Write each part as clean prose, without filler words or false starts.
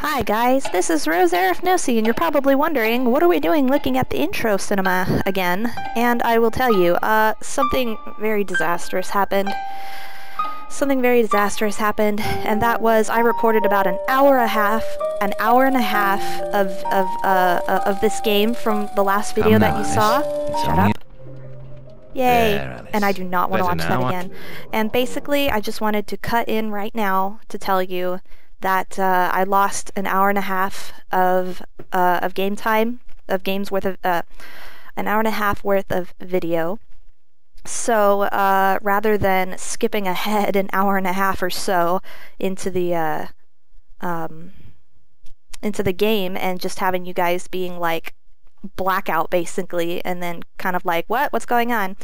Hi guys, this is RoseErifnosi, and you're probably wondering, what are we doing looking at the intro cinema again? And I will tell you, something very disastrous happened. Something very disastrous happened, and that was I recorded about an hour and a half of this game from the last video that you saw. Shut up. Yay! There, And I do not want to watch that now. again. And basically, I just wanted to cut in right now to tell you that I lost an hour and a half of game time, of games worth of an hour and a half worth of video. So rather than skipping ahead an hour and a half or so into the game and just having you guys being like blackout basically, and then kind of like, what's going on?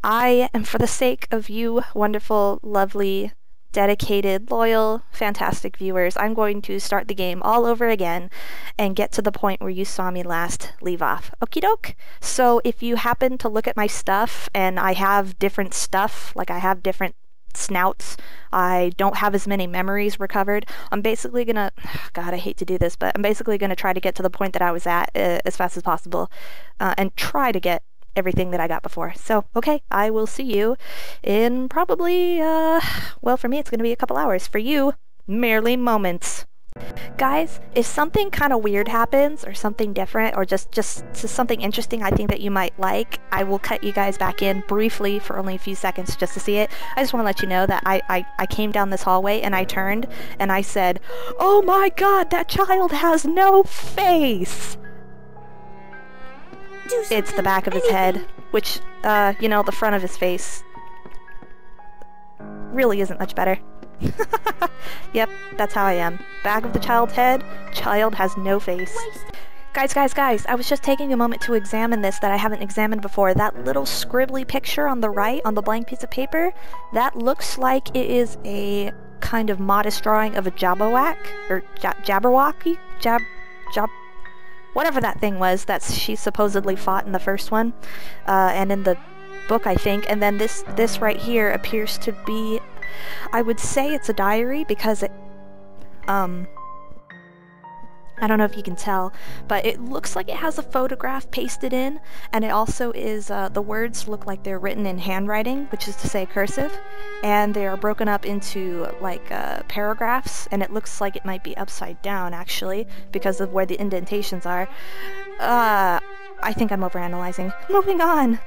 I am, for the sake of you wonderful, lovely, dedicated, loyal, fantastic viewers, I'm going to start the game all over again and get to the point where you saw me last leave off. Okie doke? So if you happen to look at my stuff, and I have different stuff, like I have different snouts, I don't have as many memories recovered, I'm basically gonna, God, I hate to do this, but I'm basically gonna try to get to the point that I was at as fast as possible, and try to get everything that I got before. So, okay, I will see you in probably, well, for me it's gonna be a couple hours. For you, merely moments. Guys, if something kind of weird happens, or something different, or just something interesting I think that you might like, I will cut you guys back in briefly for only a few seconds just to see it. I just want to let you know that I came down this hallway and I turned and I said, "Oh my god, that child has no face!" It's the back of his head, which, you know, the front of his face really isn't much better. Yep, that's how I am. Back of the child's head, child has no face. Guys, I was just taking a moment to examine this that I haven't examined before. That little scribbly picture on the right, on the blank piece of paper, that looks like it is a kind of modest drawing of a Jabberwock, or Jabberwocky? Whatever that thing was that she supposedly fought in the first one, and in the book, I think. And then this right here appears to be, I would say it's a diary, because it, I don't know if you can tell, but it looks like it has a photograph pasted in, and it also is, the words look like they're written in handwriting, which is to say cursive, and they are broken up into, like, paragraphs, and it looks like it might be upside down, actually, because of where the indentations are. I think I'm overanalyzing. Moving on!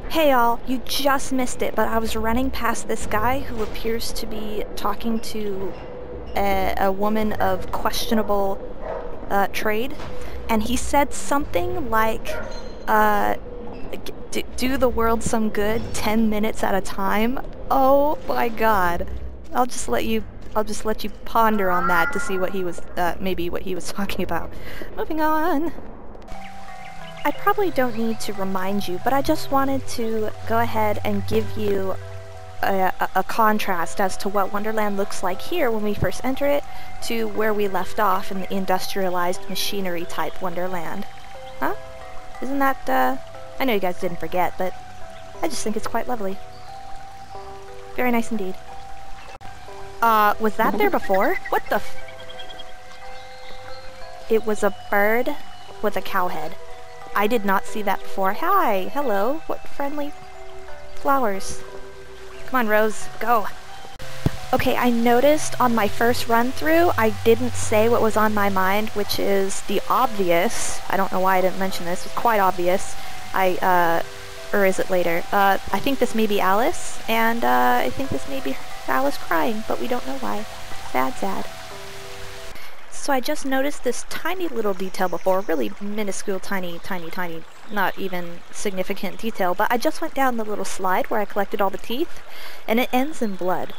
Hey all, you just missed it, but I was running past this guy who appears to be talking to a woman of questionable trade, and he said something like, do the world some good 10 minutes at a time. Oh my god. I'll just let you ponder on that to see what he was, maybe what he was talking about. Moving on. I probably don't need to remind you, but I just wanted to go ahead and give you a contrast as to what Wonderland looks like here when we first enter it, to where we left off in the industrialized machinery type Wonderland. Huh? Isn't that, I know you guys didn't forget, but I just think it's quite lovely. Very nice indeed. Was that there before? What the f— It was a bird with a cow head. I did not see that before. Hi! Hello! What friendly flowers. Come on, Rose. Go! Okay, I noticed on my first run-through, I didn't say what was on my mind, which is the obvious. I don't know why I didn't mention this. It's quite obvious. Or is it later? I think this may be Alice, and, I think this may be Alice crying, but we don't know why. Sad. So I just noticed this tiny little detail before, really minuscule, tiny, not even significant detail, but I just went down the little slide where I collected all the teeth, and it ends in blood.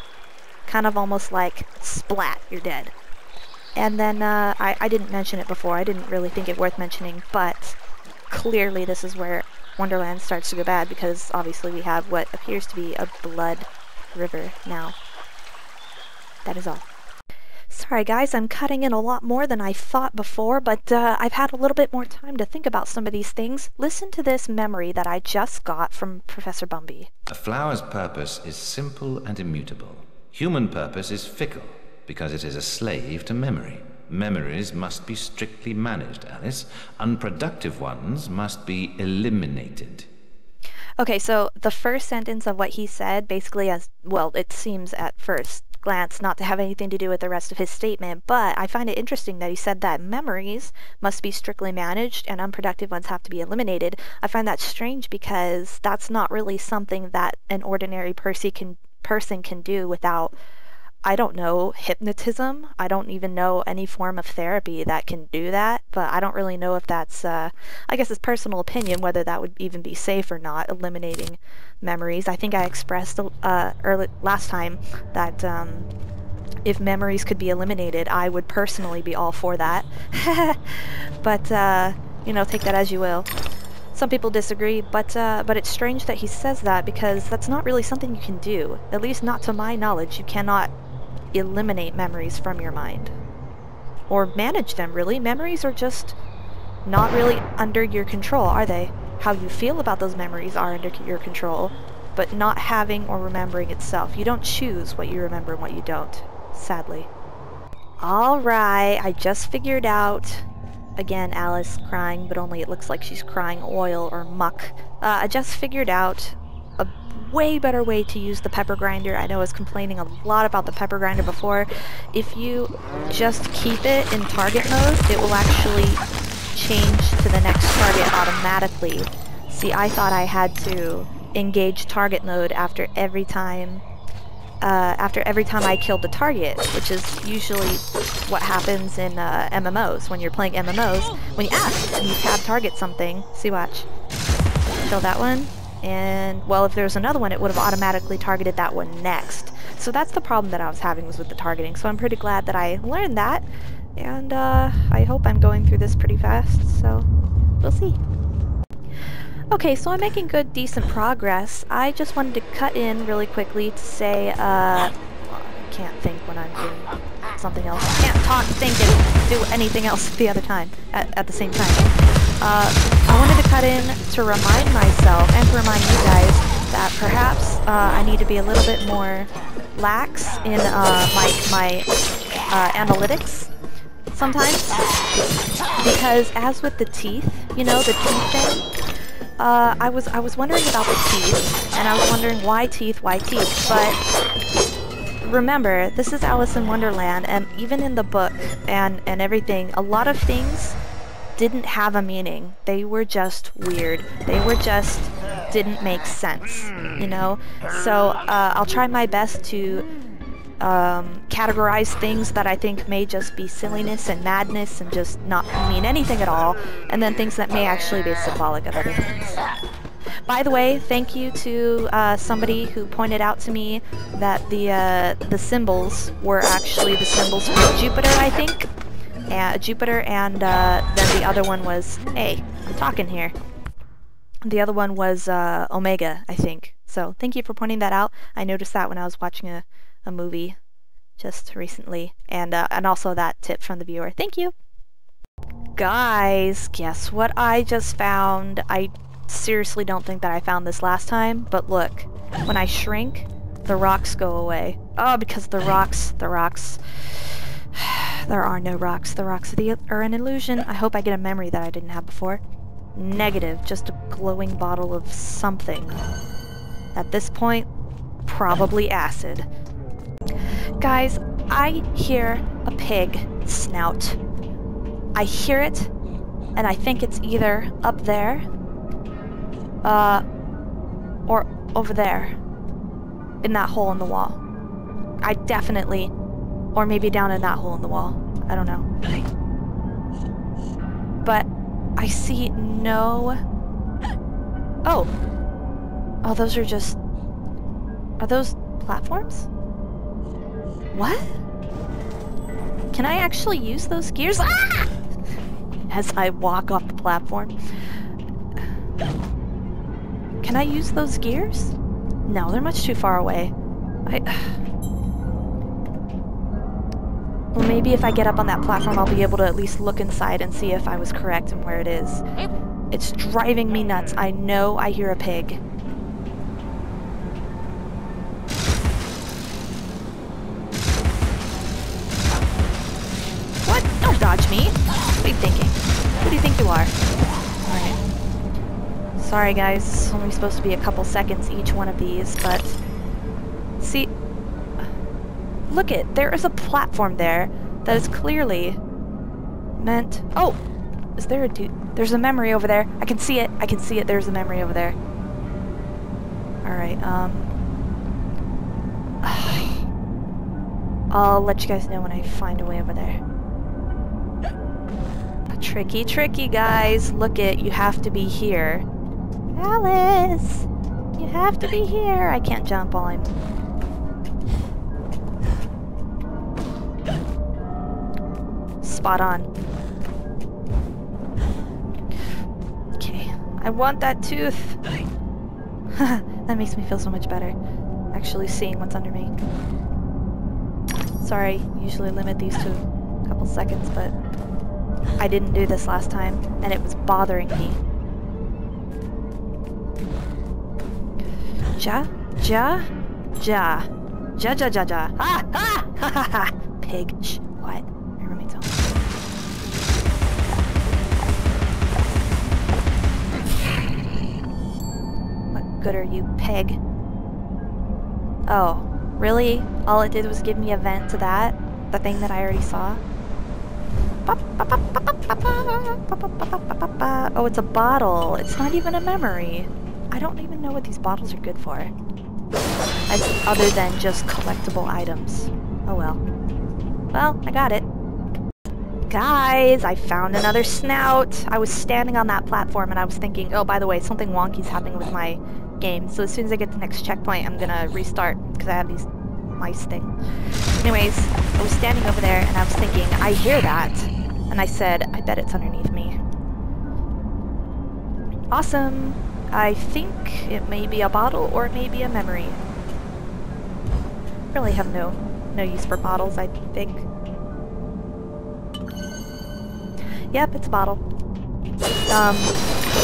Kind of almost like, splat, you're dead. And then, I didn't mention it before, I didn't really think it worth mentioning, but clearly this is where Wonderland starts to go bad, because obviously we have what appears to be a blood river now. That is all. Sorry guys, I'm cutting in a lot more than I thought before, but I've had a little bit more time to think about some of these things. Listen to this memory that I just got from Professor Bumby. A flower's purpose is simple and immutable. Human purpose is fickle. because it is a slave to memory. Memories must be strictly managed, Alice. Unproductive ones must be eliminated. Okay, so the first sentence of what he said, basically, as well, it seems at first glance not to have anything to do with the rest of his statement, but I find it interesting that he said that memories must be strictly managed and unproductive ones have to be eliminated. I find that strange because that's not really something that an ordinary person can do without, I don't know, hypnotism. I don't even know any form of therapy that can do that, but I don't really know if that's, I guess it's personal opinion whether that would even be safe or not, eliminating memories. I think I expressed last time that if memories could be eliminated, I would personally be all for that. But, you know, take that as you will. Some people disagree, but it's strange that he says that because that's not really something you can do. At least not to my knowledge. You cannot eliminate memories from your mind. Or manage them, really. Memories are just not really under your control, are they? How you feel about those memories are under your control, but not having or remembering itself. You don't choose what you remember and what you don't, sadly. Alright, I just figured out... Again, Alice crying, but only it looks like she's crying oil or muck. I just figured out a way better way to use the pepper grinder. I know I was complaining a lot about the pepper grinder before. If you just keep it in target mode, it will actually change to the next target automatically. See, I thought I had to engage target mode after every time I killed the target, which is usually what happens in MMOs. When you're playing MMOs, when you tab target something, see, watch, kill that one, and, well, if there's another one, it would have automatically targeted that one next. So that's the problem that I was having, was with the targeting, so I'm pretty glad that I learned that, and I hope I'm going through this pretty fast, so we'll see. Okay, so I'm making good, decent progress. I just wanted to cut in really quickly to say, I can't think when I'm doing something else. I can't talk, think, and do anything else the other time, at the same time. I wanted to cut in to remind myself, and to remind you guys, that perhaps I need to be a little bit more lax in my analytics sometimes. Because as with the teeth, you know, the teeth thing, I was wondering about the teeth, and I was wondering why teeth, but remember, this is Alice in Wonderland, and even in the book and everything, a lot of things didn't have a meaning. They were just weird. They were just didn't make sense, you know? So, I'll try my best to categorize things that I think may just be silliness and madness and just not mean anything at all, and then things that may actually be symbolic of other things. By the way, thank you to somebody who pointed out to me that the symbols were actually the symbols for Jupiter, I think. Jupiter, and then the other one was... Hey, I'm talking here. The other one was Omega, I think. So, thank you for pointing that out. I noticed that when I was watching a movie just recently, and also that tip from the viewer. Thank you! Guys, guess what I just found? I seriously don't think that I found this last time, but look, when I shrink, the rocks go away. Oh, because the rocks, there are no rocks. The rocks are an illusion. I hope I get a memory that I didn't have before. Negative, just a glowing bottle of something. At this point, probably acid. Guys, I hear a pig snout. I hear it, and I think it's either up there, or over there, in that hole in the wall. I definitely, or maybe down in that hole in the wall. I don't know. But I see no... Oh! Oh, those are just... Are those platforms? What? Can I actually use those gears? Ah! As I walk off the platform. Can I use those gears? No, they're much too far away. Well, maybe if I get up on that platform, I'll be able to at least look inside and see if I was correct and where it is. It's driving me nuts. I know I hear a pig. Excuse me? What are you thinking? Who do you think you are? Alright. Sorry guys, it's only supposed to be a couple seconds each one of these, but... See... Look it, there is a platform there that is clearly meant... Oh! Is there a dude? There's a memory over there. I can see it. I can see it. There's a memory over there. Alright, I'll let you guys know when I find a way over there. Tricky, tricky, guys. Look it, you have to be here. Alice! You have to be here. I can't jump while I'm... Spot on. Okay, I want that tooth. That makes me feel so much better. Actually seeing what's under me. Sorry, usually limit these to a couple seconds, but I didn't do this last time, and it was bothering me. Ja? Ja? Ja. Ja ja ja ja. Ah! Ah! Ha ha ha! Pig. Shh. Quiet. My roommate's home. What good are you, pig? Oh. Really? All it did was give me a vent to that? The thing that I already saw? Oh, it's a bottle. It's not even a memory. I don't even know what these bottles are good for. Other than just collectible items. Oh well. Well, I got it. Guys, I found another snout! I was standing on that platform and I was thinking, oh, by the way, something wonky's happening with my game, so as soon as I get to the next checkpoint, I'm gonna restart, because I have these mice thing. Anyways, I was standing over there and I was thinking, I hear that! And I said, I bet it's underneath me. Awesome! I think it may be a bottle or it may be a memory. Really have no use for bottles, I think. Yep, it's a bottle.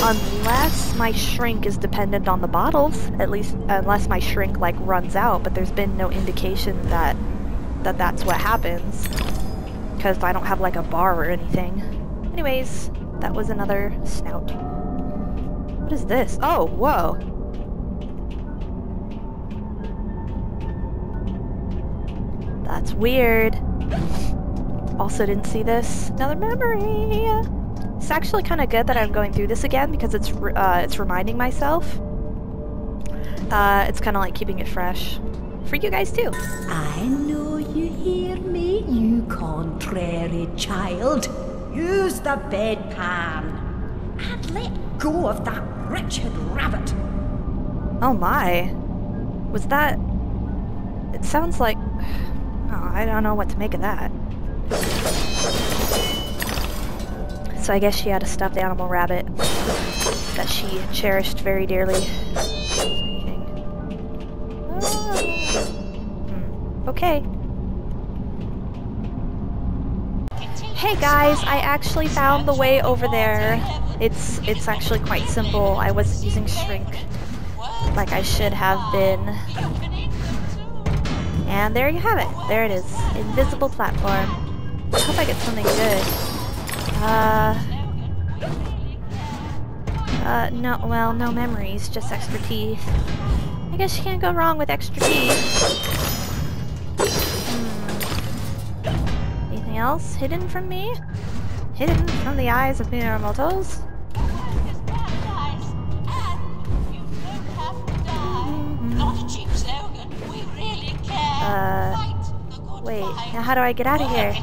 Unless my shrink is dependent on the bottles, at least unless my shrink like runs out, but there's been no indication that that's what happens, because I don't have like a bar or anything. Anyways, that was another snout. What is this? Oh, whoa. That's weird. Also didn't see this. Another memory! It's actually kind of good that I'm going through this again because it's reminding myself. It's kind of like keeping it fresh. For you guys too. I know you hear me, you contrary child. Use the bedpan. And let go of that wretched rabbit. Oh my. Was that... It sounds like... Oh, I don't know what to make of that. So I guess she had a stuffed animal rabbit that she cherished very dearly. Okay. Hey guys, I actually found the way over there. It's actually quite simple. I wasn't using shrink like I should have been. And there you have it. There it is. Invisible platform. I hope I get something good. No, well, no memories, just extra teeth. I guess you can't go wrong with extra teeth. Anything else hidden from me? Hidden from the eyes of mere mortals? Wait, now how do I get out of here?